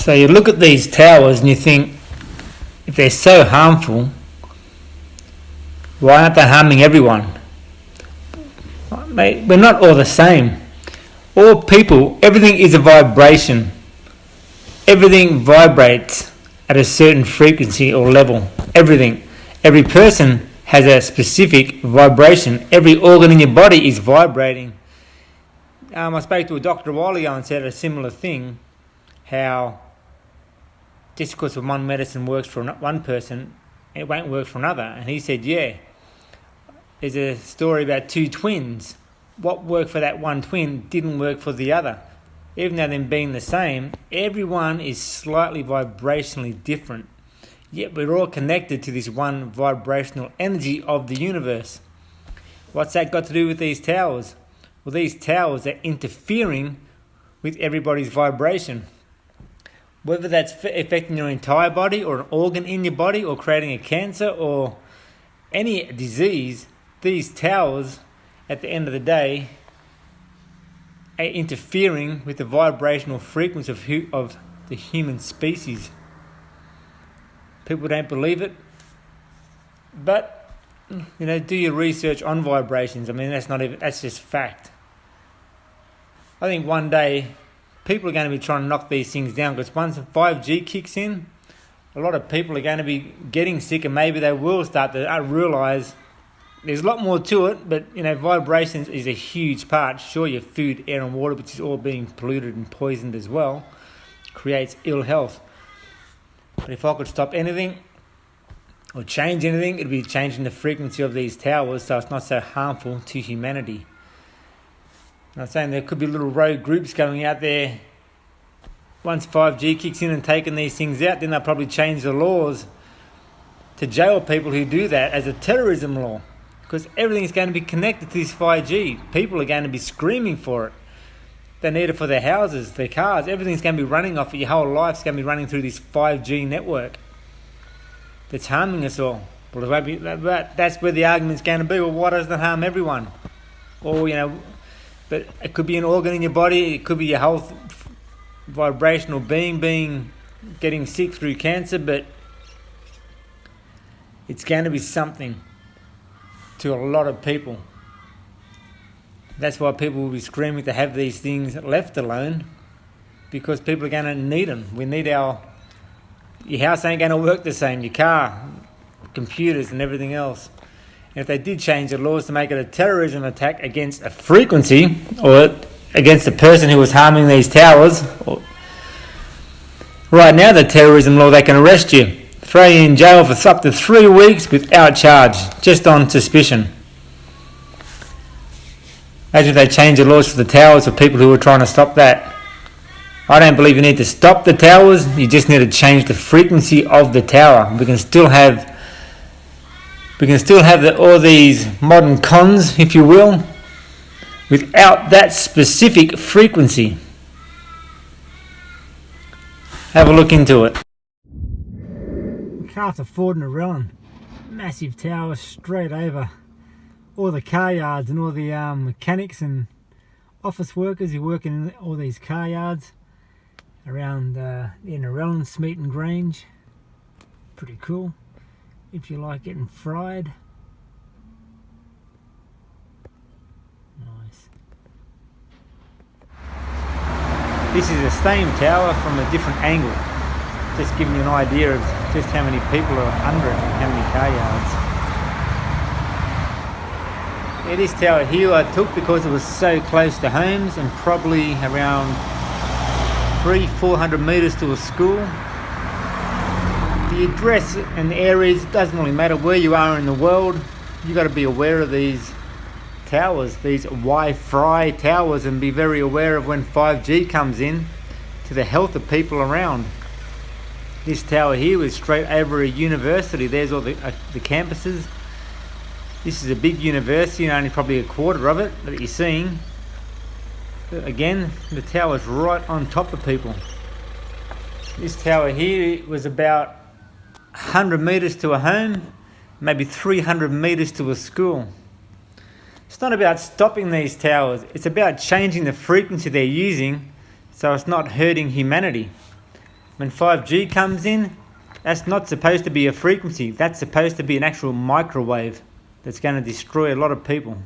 So you look at these towers and you think, if they're so harmful, why aren't they harming everyone? Mate, we're not all the same. All people, everything is a vibration. Everything vibrates at a certain frequency or level. Everything. Every person has a specific vibration. Every organ in your body is vibrating. I spoke to a doctor a while ago and said a similar thing, how just because one medicine works for one person, it won't work for another. And he said, yeah, there's a story about two twins. What worked for that one twin didn't work for the other. Even though them being the same, everyone is slightly vibrationally different. Yet we're all connected to this one vibrational energy of the universe. What's that got to do with these towers? Well, these towers are interfering with everybody's vibration. Whether that's affecting your entire body or an organ in your body or creating a cancer or any disease, these towers, at the end of the day, are interfering with the vibrational frequency of the human species. People don't believe it, but do your research on vibrations. I mean, that's just fact. I think one day people are going to be trying to knock these things down, because once 5G kicks in, a lot of people are going to be getting sick, and maybe they will start to realise there's a lot more to it, but vibrations is a huge part. Sure, your food, air and water, which is all being polluted and poisoned as well, creates ill health. But if I could stop anything or change anything, it'd be changing the frequency of these towers so it's not so harmful to humanity. And I'm saying there could be little rogue groups going out there. Once 5G kicks in and taking these things out, then they'll probably change the laws to jail people who do that as a terrorism law. Because everything's going to be connected to this 5G. People are going to be screaming for it. They need it for their houses, their cars. Everything's going to be running off it. Your whole life's going to be running through this 5G network that's harming us all. But that's where the argument's going to be. Well, why doesn't it harm everyone? Or, but it could be an organ in your body. It could be your whole vibrational being getting sick through cancer. But it's going to be something to a lot of people. That's why people will be screaming to have these things left alone, because people are going to need them. We need your house ain't going to work the same, your car, computers and everything else. And if they did change the laws to make it a terrorism attack against a frequency or against the person who was harming these towers, right now the terrorism law, they can arrest you, throw you in jail for up to 3 weeks without charge, just on suspicion. Imagine if they change the laws for the towers for people who are trying to stop that. I don't believe you need to stop the towers, you just need to change the frequency of the tower. We can still have all these modern cons, if you will, without that specific frequency. Have a look into it. Castle Ford and Arellon, massive tower straight over all the car yards and all the mechanics and office workers who work in all these car yards around in Arellon, Smeaton Grange. Pretty cool if you like getting fried. Nice. This is the same tower from a different angle, just giving you an idea of just how many people are under it, how many car yards. Yeah, this tower here I took because it was so close to homes and probably around 300-400 metres to a school. The address and the areas, it doesn't really matter where you are in the world. You've got to be aware of these towers, these Wi-Fi towers, and be very aware of when 5G comes in to the health of people around. This tower here was straight over a university. There's all the campuses. This is a big university, and only probably a quarter of it that you're seeing. But again, the tower's right on top of people. This tower here was about 100 metres to a home, maybe 300 metres to a school. It's not about stopping these towers, it's about changing the frequency they're using so it's not hurting humanity. When 5G comes in, that's not supposed to be a frequency. That's supposed to be an actual microwave that's going to destroy a lot of people.